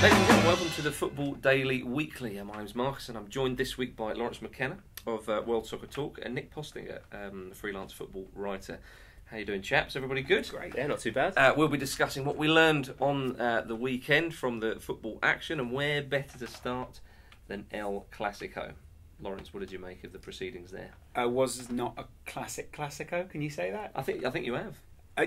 Ladies and gentlemen, welcome to the Football Daily Weekly. My name's Marcus and I'm joined this week by Laurence McKenna of World Soccer Talk and Nick Postinger, the freelance football writer. How you doing, chaps? Everybody good? Great. Yeah, not too bad. We'll be discussing what we learned on the weekend from the football action, and where better to start than El Clásico. Laurence, what did you make of the proceedings there? Was not a Clásico, can you say that? I think you have.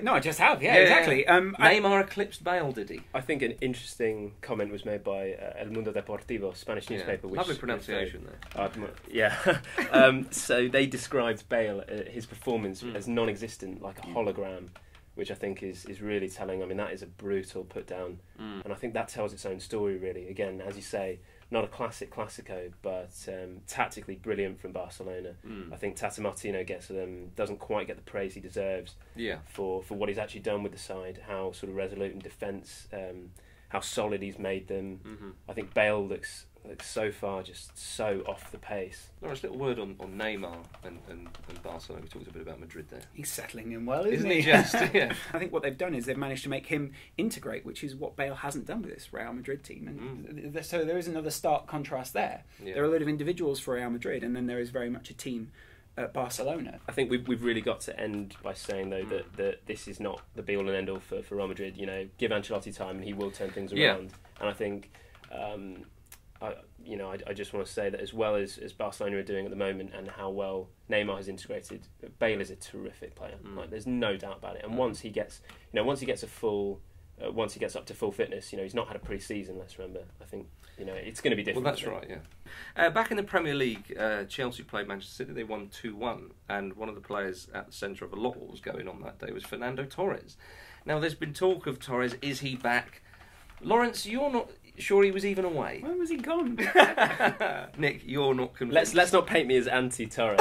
No, I just have, exactly. Neymar eclipsed Bale, did he? I think an interesting comment was made by El Mundo Deportivo, Spanish newspaper. Which lovely pronunciation there. So they described Bale, his performance, as non-existent, like a hologram, which I think is really telling. I mean, that is a brutal put down, and I think that tells its own story, really. Again, as you say, not a Clásico, but tactically brilliant from Barcelona. I think Tata Martino doesn't quite get the praise he deserves for what he's actually done with the side, how sort of resolute in defence, how solid he's made them. I think Bale looks so far just so off the pace. Laurence, a little word on Neymar and Barcelona. We talked a bit about Madrid there. He's settling in well, isn't he? Just, yeah. I think what they've done is they've managed to make him integrate, which is what Bale hasn't done with this Real Madrid team. And so there is another stark contrast there. Yeah. There are a lot of individuals for Real Madrid, and then there is very much a team at Barcelona. I think we've really got to end by saying, though, that this is not the be-all and end-all for Real Madrid. You know, give Ancelotti time and he will turn things around. And I think... I just want to say that as well as Barcelona are doing at the moment, and how well Neymar has integrated, Bale is a terrific player. Like, there's no doubt about it. And once he gets up to full fitness, he's not had a pre-season. Let's remember. I think it's going to be different. Well, that's right. Yeah. Back in the Premier League, Chelsea played Manchester City. They won 2-1, and one of the players at the centre of a lot of what was going on that day was Fernando Torres. Now, there's been talk of Torres. Is he back? Laurence, you're not sure he was even away. When was he gone? Nick, you're not convinced. Let's not paint me as anti-Torres.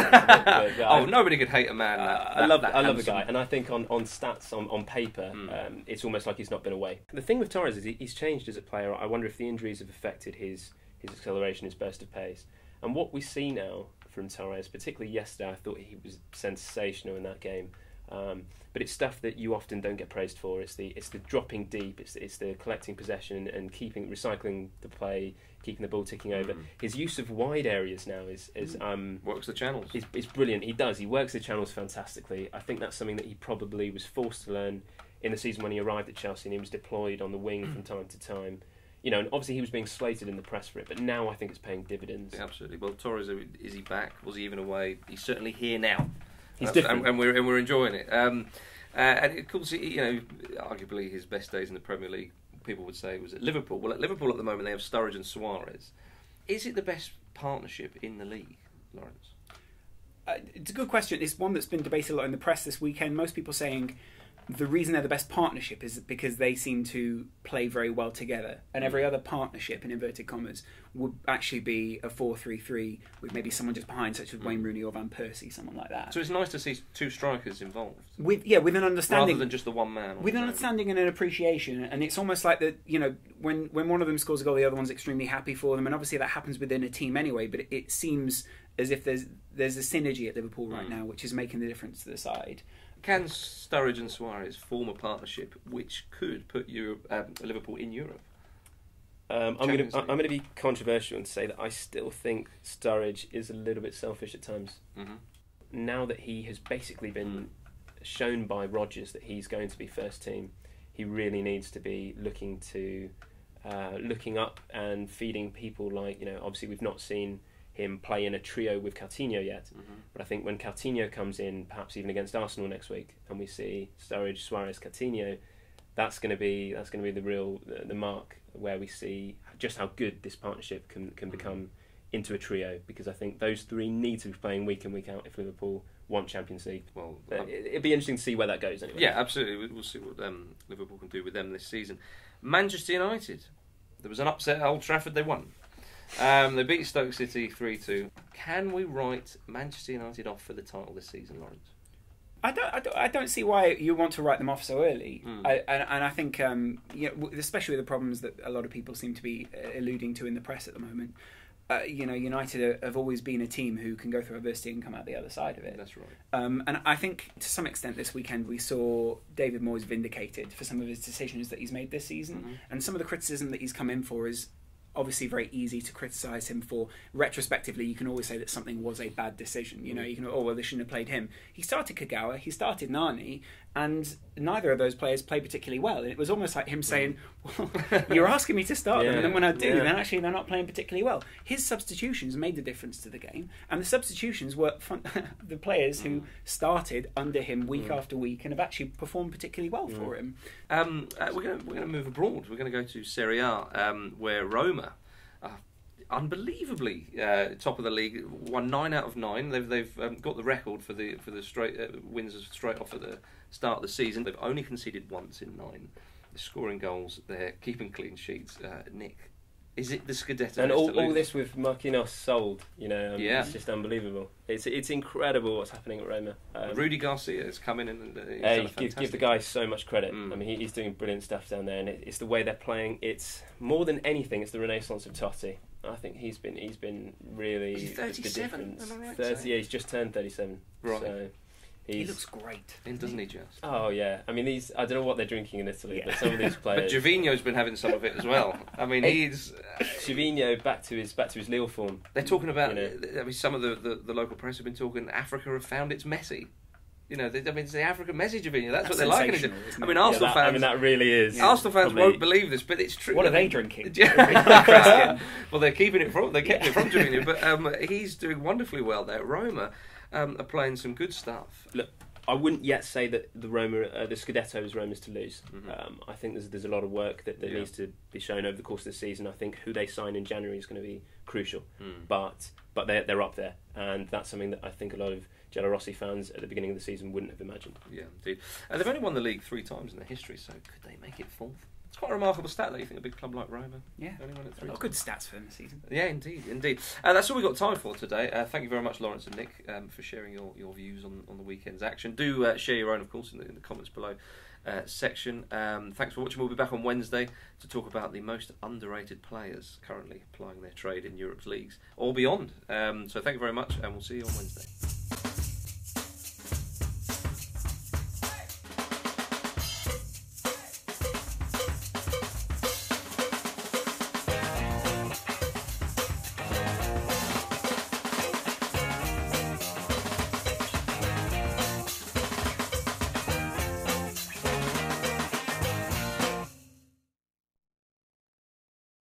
Nobody could hate a man. I love the guy, and I think on stats, on paper, it's almost like he's not been away. The thing with Torres is he's changed as a player. I wonder if the injuries have affected his acceleration, his burst of pace. And what we see now from Torres, particularly yesterday, I thought he was sensational in that game. But it's stuff that you often don't get praised for. It's the dropping deep. It's the collecting possession and recycling the play, keeping the ball ticking over. His use of wide areas now is works the channels. Is brilliant. He does. He works the channels fantastically. I think that's something that he probably was forced to learn in the season when he arrived at Chelsea and he was deployed on the wing from time to time. And obviously he was being slated in the press for it, but now I think it's paying dividends. Yeah, absolutely. Well, Torres, is he back? Was he even away? He's certainly here now. He's different, and we're enjoying it. And of course, arguably his best days in the Premier League, people would say, was at Liverpool. Well, at Liverpool at the moment they have Sturridge and Suarez. Is it the best partnership in the league, Laurence? It's a good question. It's one that's been debated a lot in the press this weekend. Most people saying the reason they're the best partnership is because they seem to play very well together, and every other partnership, in inverted commas, would actually be a 4-3-3 with maybe someone just behind, such as Wayne Rooney or Van Persie, someone like that. So it's nice to see two strikers involved, with an understanding, rather than just the one man. With an understanding and an appreciation, and it's almost like that. When one of them scores a goal, the other one's extremely happy for them, and obviously that happens within a team anyway. But it seems as if there's a synergy at Liverpool right now, which is making the difference to the side. Can Sturridge and Suarez form a partnership which could put Liverpool in Europe? I'm going to be controversial and say that I still think Sturridge is a little bit selfish at times. Now that he has basically been shown by Rodgers that he's going to be first team, he really needs to be looking up and feeding people like, obviously we've not seen him play in a trio with Coutinho yet, but I think when Coutinho comes in, perhaps even against Arsenal next week, and we see Sturridge, Suarez, Coutinho, that's going to be the mark where we see just how good this partnership can become into a trio, because I think those three need to be playing week in, week out if Liverpool want Champions League. Well, it'd be interesting to see where that goes anyway. Yeah, absolutely. We'll see what Liverpool can do with them this season. Manchester United, there was an upset at Old Trafford, they won. They beat Stoke City 3-2. Can we write Manchester United off for the title this season, Laurence? I don't see why you want to write them off so early. I think, especially with the problems that a lot of people seem to be alluding to in the press at the moment, United have always been a team who can go through adversity and come out the other side of it. That's right. And I think to some extent this weekend we saw David Moyes vindicated for some of his decisions that he's made this season, and some of the criticism that he's come in for is obviously very easy to criticise him for. Retrospectively, you can always say that something was a bad decision. You can, they shouldn't have played him. He started Kagawa, he started Nani, and neither of those players played particularly well. And it was almost like him saying, well, you're asking me to start them, and then when I do, then actually they're not playing particularly well. His substitutions made the difference to the game, and the substitutions were the players who started under him week after week and have actually performed particularly well for him. We're going to move abroad. We're going to go to Serie A, where Roma, unbelievably top of the league, won 9 out of 9. They've got the record for the straight wins straight off at the start of the season. They've only conceded once in 9. They're scoring goals. They're keeping clean sheets. Nick, is it the Scudetto? And all this with Marquinhos sold. It's just unbelievable. It's incredible what's happening at Roma. Rudy Garcia has come in and give the guy so much credit. I mean, he's doing brilliant stuff down there, and it's the way they're playing. It's more than anything, it's the renaissance of Totti. I think he's been really. Is he 37? 30, yeah, he's just turned 37. Right. So he looks great, doesn't he? Just. Oh yeah. I mean, I don't know what they're drinking in Italy, but some of these players. But Gervinho's been having some of it as well. I mean, he's Gervinho back to his Lille form. They're talking about. I mean, some of the local press have been talking. Africa have found its Messi. It's the African message of it. That's what they're liking. I mean, Arsenal fans. I mean, that really is. Arsenal fans won't believe this, but it's true. What are they drinking? Well, they're keeping it from. They kept it from Gervinho, but he's doing wonderfully well there. Roma are playing some good stuff. Look, I wouldn't yet say that the Scudetto is Roma's to lose. I think there's a lot of work that needs to be shown over the course of the season. I think who they sign in January is going to be crucial, but they're up there, and that's something that I think a lot of Giallorossi fans at the beginning of the season wouldn't have imagined. Yeah, indeed. They've only won the league 3 times in their history, so could they make it 4th? It's quite a remarkable stat, though. You think a big club like Roma? Yeah, only won it 3 a lot of good stats for them this season. Yeah, indeed. That's all we've got time for today. Thank you very much, Laurence and Nick, for sharing your views on the weekend's action. Do share your own, of course, in the comments below section. Thanks for watching. We'll be back on Wednesday to talk about the most underrated players currently plying their trade in Europe's leagues or beyond. So thank you very much, and we'll see you on Wednesday.